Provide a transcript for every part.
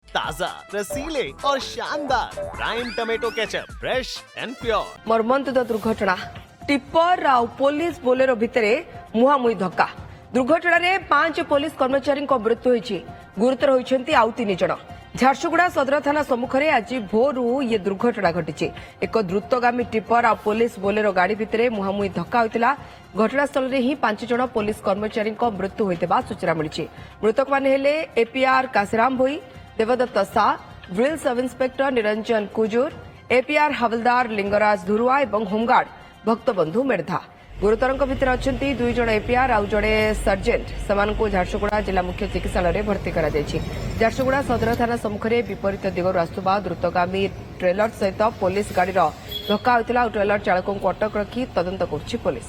ताजा, रसीले और शानदार prime tomato ketchup, fresh and pure. मर्मन्तुद दुर्घटना टिप्पर आ पुलिस बोलेरो भितरे मुहांमुही धक्का। दुर्घटना 5 पुलिस कर्मचारी मृत्यु होईछि, गुरुतर होइछन्ति आउ 3 जण। झारसुगुड़ा सदर थाना सम्मुखें आज भोरु ये दुर्घटना घटी। एक द्रुतगामी टिप्पर आ पुलिस बोलेरो गाड़ी भितर मुहांमुही धक्का होइतिला। घटनास्थल में ही 5 जण पुलिस कर्मचारी मृत्यु होइतिबा सूचना मिली। मृतक माने हेले एपीआर काशीराम भोई, Devdutt Sa, drill sub inspector Niranjan Kujur, APR हवलदार लिंगराज धुरुआ और होमगार्ड भक्तबंधु मेर्धा। गुरुतरଙ୍କ ଭିତରେ ଅଛନ୍ତି 2 ଜଣ ଏପିଆର୍ ଆଉ ଜଣେ ସର୍ଜେଣ୍ଟ। ସେମାନଙ୍କୁ ଝାରସୁଗୁଡ଼ା ଜିଲ୍ଲା ମୁଖ୍ୟ ଚିକିତ୍ସାଳୟରେ ଭର୍ତ୍ତି କରାଯାଇଛି। ଝାରସୁଗୁଡ଼ା ସଦର ଥାନା ସମ୍ମୁଖରେ ବିପରୀତ ଦିଗରୁ ଆସୁଥିବା ଦ୍ରୁତଗାମୀ ଟ୍ରେଲର ସହିତ ପୋଲିସ ଗାଡ଼ିର ଧକ୍କା ହୋଇଥିଲା ଆଉ ଟ୍ରେଲର ଚାଳକଙ୍କୁ ଅଟକ ରଖି ତଦନ୍ତ କରୁଛି ପୋଲିସ।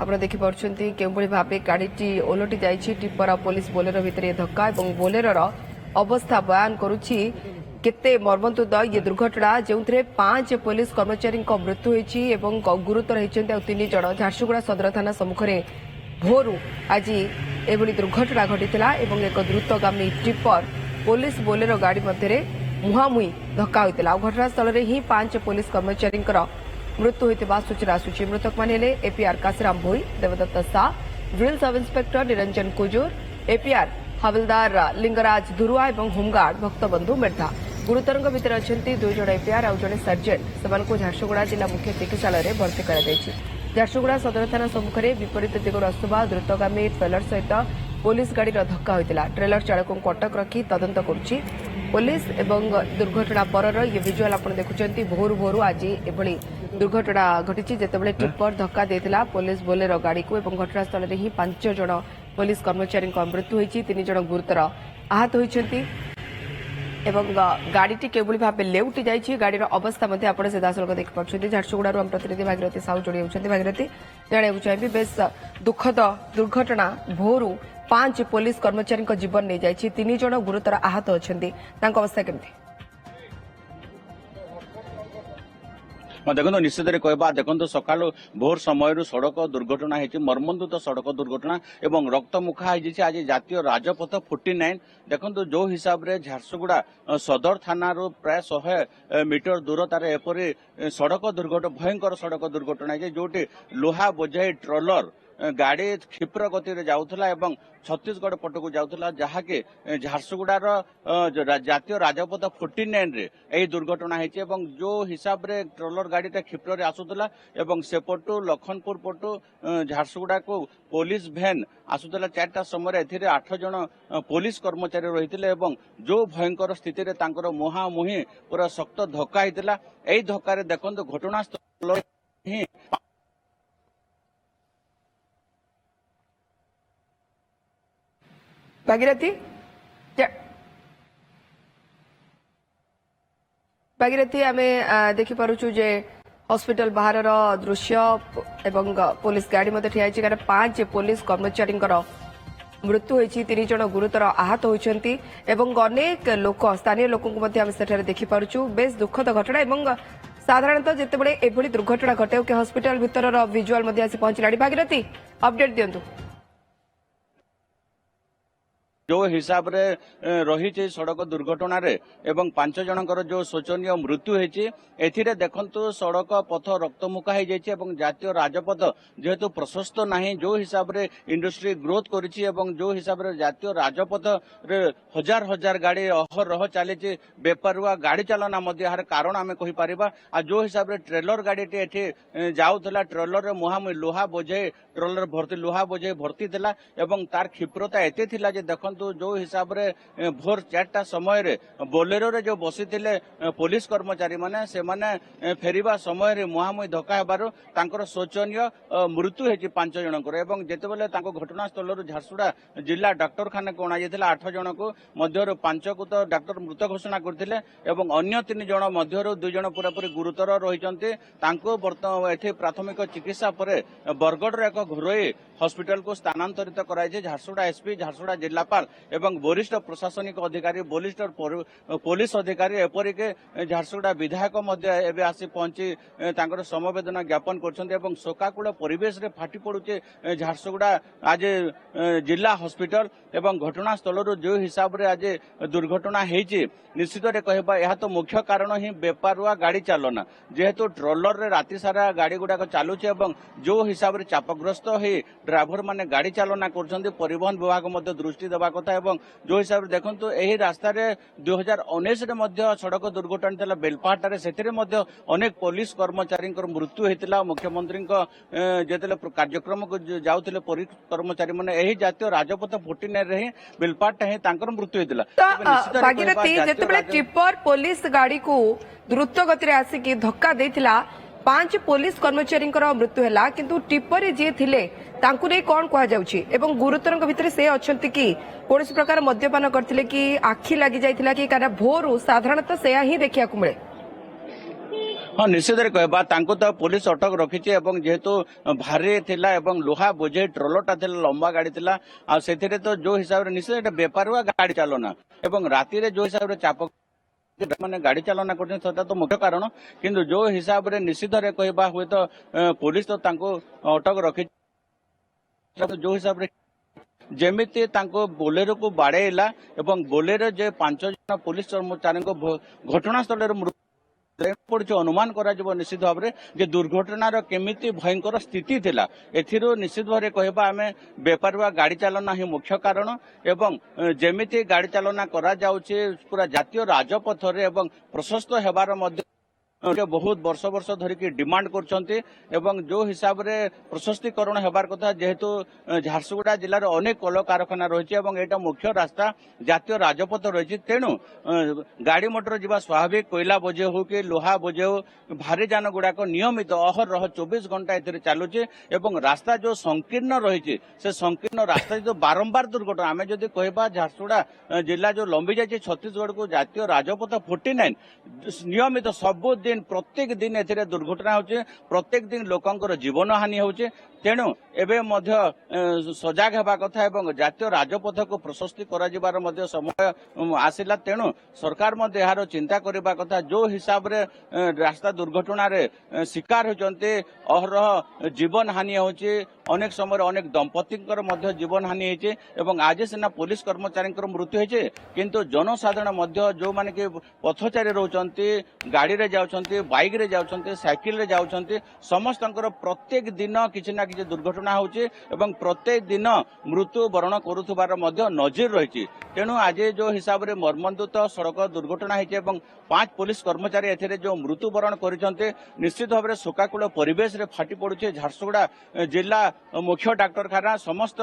ଆପଣ ଦେଖିପାରୁଛନ୍ତି କେଉଁଭଳି ଭାବେ ଗାଡ଼ିଟି ଓଲଟି ଯାଇଛି। ଟିପ୍ପର ଆଉ ପୋଲିସ ବୋଲେରୋ ଭିତରେ ଧକ୍କା ଏବଂ ବୋଲେରୋର ଅବସ୍ଥା ବୟାନ କରୁଛି केते मर्मन्तुद ये दुर्घटना जो 5 पुलिस कर्मचारी मृत्यु होती गुरुतर होती 3 जण। झारसुगुड़ा सदर थाना सम्मुखें भोरु आज एभली दुर्घटना घटी एक द्रुतगामी टिप्पर पुलिस बोलेरो गाड़ी मध्य मुहांमुही धक्का होता। घटनास्थल में ही 5 पुलिस कर्मचारी मृत्यु होता सूचना आसूची। मृतक माने एपीआर काशीराम भोई, Devdutt Sa, drill sub inspector Niranjan Kujur, APR हवलदार लिंगराज धुरुआ और होमगार्ड भक्तबंधु मेर्धा। गुरुतरଙ୍କ ଭିତରେ ଅଛନ୍ତି 2 ଜଣ ଏପିଆର୍ ଆଉ ଜଣେ ସର୍ଜେଣ୍ଟ। ସେମାନଙ୍କୁ ଝାରସୁଗୁଡ଼ା ଜିଲ୍ଲା ମୁଖ୍ୟ ଚିକିତ୍ସାଳୟରେ ଭର୍ତ୍ତି କରାଯାଇଛି। ଝାରସୁଗୁଡ଼ା ସଦର ଥାନା ସମ୍ମୁଖରେ ବିପରୀତ ଦିଗରୁ ଆସୁଥିବା ଦ୍ରୁତଗାମୀ ଟ୍ରେଲର ସହିତ ପୋଲିସ ଗାଡ଼ିର ଧକ୍କା ହୋଇଥିଲା। ଟ୍ରେଲର ଚାଳକଙ୍କୁ ଅଟକ ରଖି ତଦନ୍ତ କରୁଛି ପୋଲିସ ଏବଂ ଦୁର୍ଘଟଣା ପରର ये ଭିଜୁଆଲ ଆପଣ ଦେଖୁଛନ୍ତି। ଭୋରୁ ଭୋରୁ ଆଜି ଏଭଳି ଦୁର୍ଘଟଣା ଘଟିଛି ଯେତେବେଳେ ଟିପ୍ପର ଧକ୍କା ଦେଇଥିଲା ପୋଲିସ ବୋଲେରୋ ଗାଡ଼ିକୁ ଏବଂ ଘଟଣାସ୍ଥଳରେ ହିଁ 5 ଜଣ ପୋଲିସ କର୍ମଚାରୀଙ୍କ ମୃତ୍ୟୁ ହୋଇଛି, 3 ଜଣ ଗୁରୁତର ଆହତ ହୋଇଛନ୍ତି এবং গাড়িটি কেবল ভাবে লেউটি যাইছি। গাড়ির অবস্থা মধ্যে আপনার সিধাসলখ দেখিপাচ্ছেন। ঝারসুগুড়ার আম প্রতিনিধি ভাগীরথী সাহু যোড়ি হচ্ছেন। ভাগীরথী, জানাইବାକୁ চাইবি বেশ দুঃখদ দুর্ঘটনা। ভোরু 5 পুলিশ কর্মচারী জীবন নিয়ে যাইছি, 3 জন গুরুতর আহত অনেক। তাঙ্ক অবস্থা কেমতি? देखो निश्चित कहवा देखो सका भोर समय सड़क दुर्घटना होती, मर्मन्तुद सड़क दुर्घटना एवं रक्तमुखा हो आज जातीय राजपथ 49। देखो जो हिसाब से झारसुगुड़ा सदर थाना प्राय 100 मीटर दूरतार एपरी सड़क दुर्घटना भयंकर सड़क दुर्घटना है जो लुहा बोझाई ट्रलर गाड़ी क्षिप्र गति जाऊला एवं छत्तीसगढ़ पटक जाऊला जहाँकि झारसुगुड़ार जातीय राजपथ 49 रे यही दुर्घटना होती। जो हिसाब रे ट्रलर गाड़ीटा क्षिप्र आसूला एवं सेपटू लखनपुर पटू झारसुगुड़ा को पुलिस भैन आसूला 4टा समय ए 8 जन पुलिस कर्मचारी रही जो भयंकर स्थिति रे मुहांमुही पूरा शक्त धक्का होता। यही धक्का देखो घटनास्थल ही भागीरथी भागीरथी आम देखिपु जे हॉस्पिटल बाहर दृश्य एवं पुलिस गाड़ी मध्य ठिया 5 पुलिस कर्मचारी मृत्यु होती, 3 जण गुरुतर आहत होती अनेक लोक स्थानीय लोक देखिपु। बेस दुखद घटना एवं साधारणतः जितेबाला एभली दुर्घटना घटे कि हॉस्पिटल भितर विजुआल आसी पहुंचला। भागीरथी अपडेट दिंतु। जो हिसाब रे रही सड़क दुर्घटना रे एवं 5 जनकर जो शोचनीय मृत्यु होती एथिरे देखंतु सड़क पथ रक्तमुखा हो जाइए एवं जातीय राजपथ जेहेतु प्रशस्त नहीं जो हिसाब रे इंडस्ट्री ग्रोथ करिछि एवं जो हिसाब रे जातीय राजपथ रे हजार हजार गाड़ी अहरह चली बेपरुआ गाड़ी चालना यार कारण आम कहि परिबा। आ जो हिसाब रे ट्रेलर गाड़ीटी एठी जाउथला ट्रेलर रे मुहांमुही लुहा बोझे ट्रेलर भर्ती लुहा बोझे भर्ती थिला एवं तार क्षिप्रता एते थिला जे देखंतु जो हिसाब रे भोर 4टा समय रे बोलेरो रे जो बसी पुलिस कर्मचारी माने से माने फेरिबा समय रे मुहांमुही धक्का हेबारु तांकर शोचनीय मृत्यु हेची 5 जनकर एवं जेतेबेले तांको घटनास्थल झारसुगुड़ा जिला डाक्तरखाना को अणा जायतिला 8 जन को मध्यरु 5 को तो डाक्टर मृत घोषणा करथिले एवं अन्य 3 जन मध्यरु 2 जन पूरापूरी गुरुतर रहिचंती। तांको एठी प्राथमिक चिकित्सा परे बरगढ़ रे एक घरोई हॉस्पिटल को स्थानांतरित कराई झारसुगुड़ा एसपी झारसुगुड़ा जिलापाल एवं वरिष्ठ प्रशासनिक अधिकारी वरिष्ठ पुलिस अधिकारी एपरिक झारसुगुड़ा विधायक एवं आसी पहुंची तांकर समवेदना ज्ञापन कर शोकाकूल परिवेश रे फाटी पड़ुचे झारसुगुड़ा आज जिला हॉस्पिटल एवं घटनास्थल जो हिसाब रे आज दुर्घटना होती निश्चित कहबा यह तो मुख्य कारण ही बेपारुआ गाड़ी चालना जेहेतु ट्रोलर रे राति सारा गाड़ी गुड़ाक चलुचे जो हिसाब रे चापग्रस्त हो ड्राइवर माने गाड़ी चालना कर परिवहन विभाग मध्य दृष्टि देवा कथा एवं जो हिसाब रे देखंतु एही रास्ता रे 2019 रे मध्य सड़क दुर्घटना थिला बेलपाहाटा से अनेक पुलिस कर्मचारी मृत्यु होता मुख्यमंत्री जेतले कार्यक्रम को जाउथिले पुलिस कर्मचारी माने एही जातीय राजपथ 49 रे बेलपाहाटा ही तांकर मृत्यु होता भागीरथी जेतेबेले टिप्पर पुलिस गाड़ी को द्रुत गति आसिक धक्का देथिला 5 पुलिस कर्मचारी मृत्यु है किंतु टिप्पर जी थिले तांकु नै कोन कहा जाउछि एवं गुरुतरक भितर से अछंती कि कोनसी प्रकार मद्यपान करथिले कि आखि लागि जाइथिला कि कारण भोरु साधारणतः सेया ही देखिया को मिले। हाँ निश्चित कहबा तांको तो पुलिस अटक रखीचे एवं जेहेतु भारी थिला एवं लोहा बोझे ट्रोलरटा थिला लंबा गाड़ी थिला आ सेथिरे तो जो हिसाब रे निश्चित बेपारुआ गाड़ी चालना एवं राति रे जो हिसाब रे चाप माने गाड़ी चालना करते तो मुख्य कारण किंतु जो हिसाब रे निश्चित कहबा हुए तो पुलिस तो तांको अटक रखी जो हिसाब रे जेमिति तांको बोलेरो को बाड़ेला एवं बोलेरो जे 5 जन पुलिस कर्मचारी को घटनास्थल रे पड़े अनुमान करा निश्चित भाव में दुर्घटनार केमिति भयंकर स्थिति थिला एथिरो निश्चित भाव कहबा आमे बेपारुआ गाड़ी चालना ही मुख्य कारण एवं जेमिति गाड़ी चालना करा जाउचे पूरा जातीय राजपथ रे एवं प्रशस्त हेबार मध्य बहुत वर्ष वर्ष धरिकी डिमांड करछन्ते एवं जो हिसाब रे प्रशस्तीकरण हेबार कथा जेहेतु झारसुगुड़ा जिल्लार अनेक कल कारखाना रही एवं एटा मुख्य रास्ता जातीय राजपथ रही तेणु गाड़ी मोटर जीवा स्वाभाविक कोयला बोझे हो कि लोहा बोझे हो भारी जान गुड़ाक नियमित अहरह 24 घंटा एथिरे चालुचे एवं रास्ता जो संकीर्ण रही से संकीर्ण रास्ता जो बारंबार दुर्घटना आमे जदि कहबा झारसुगुड़ा जिला जो लंबी जाए छत्तीसगढ़ को जातीय राजपथ 49 नियमित सब दिन प्रत्येक दिन एथिरे दुर्घटना होचे प्रत्येक दिन लोकंकर जीवन हानि होचे तेणु एबे मध्य सजाग हेबा कथा एवं जातीय राजपथ को प्रशस्ति करा जिबार मध्य समय आसिला तेणु सरकार मध्य यार चिंता करबा कथा जो हिसाब रे रास्ता दुर्घटना रे शिकार होचंते अहरह जीवन हानि होचे अनेक समय अनेक दंपतिकर मध्य जीवन हानि होचे एवं आज सिना पुलिस कर्मचारी मृत्यु होचे किंतु जनसाधारण मध्य जो माने के पथचारी रहउचंते गाड़ी रे जाउचंते बाइक रे जाउचंते साइकिल रे जाउचंते समस्तंकर प्रत्येक दिन किछि ना किछि दुर्घटना होचे एवं प्रत्येक दिन मृत्यु वरण करुथबार मध्य नजर रही तेणु आज जो हिसाब रे मर्मन्तुत सड़क दुर्घटना होइছে एवं 5 पुलिस कर्मचारी एथिरे जो मृत्यु वरण करिसंते निश्चित भाव में शोकाकूल परिवेश रे फाटी पड़ुचे झारसुगुड़ा जिला मुख्य डाक्तरखाना समस्त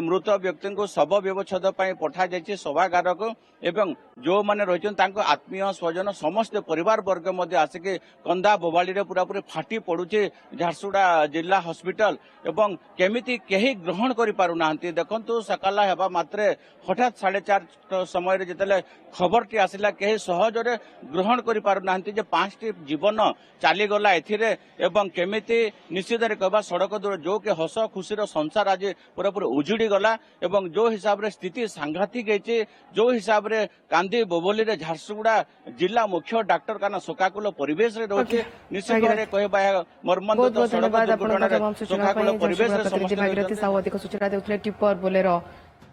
मृत व्यक्ति को शव व्यवच्छेद पठा जाइए सभागार को एवं जो माने रही आत्मीय स्वजन समस्त परिवार वर्ग मध्य आसिके कंदा बोबाड़ी रे पूरा पूरी फाटी पड़ुचे झारसुगुड़ा जिला हॉस्पिटल एवं केमिति केही ग्रहण करि पारु नाहंती देखंतु सकाला हेबा मात्रे हठात 4:30 समय रे जतले खबरटी आसिला केही सहजरे ग्रहण करि पारु नाहंती जे 5टी जीवन चाली गला एथिरे एवं केमिति निश्चित रे कहबा सड़क दूर जो के हस खुशीर संसार आज पूरा पूरी उजुड़ी गला एवं जो हिसाब रे स्थिति सांघातिक हेचे जो हिसाब रे कांदी बोबोली रे झारसुगुड़ा जिला मुख्य डाक्तरखाना शोकाकूल परिवेश रे रहचे निश्चित रे कहबा मर्मन्तुत सड़क दुर्घटना रे शोकाकूल परिवेश रे समस्त अधिक सूचना देउथले टिप्पर बोलेरो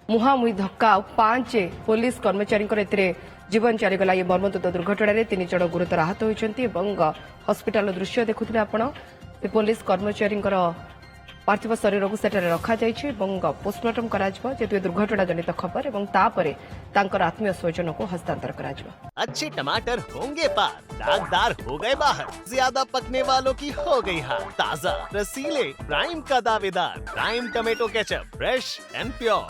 मुहामुही धक्का 5 पुलिस कर्मचारी जीवन चलीगला ये मर्मन्तुत दुर्घटना 3 जन गुरुतर आहत होइछन्ति एवं हॉस्पिटल दृश्य देखुथिले आपण पुलिस कर्मचारी पार्थिव शरीर को सेठारे रखा जाइछि एवं पोस्टमार्टम कराजिबो जेतु दुर्घटना जनित खबर एवं तापरे तांकर आत्मीय स्वजन को हस्तांतर कराजिबो। अच्छे टमाटर होंगे पार, दागदार हो गए बाहर, ज्यादा पकने वालों की हो गई हार, ताजा रसीले प्राइम का दावेदार prime tomato ketchup fresh and pure.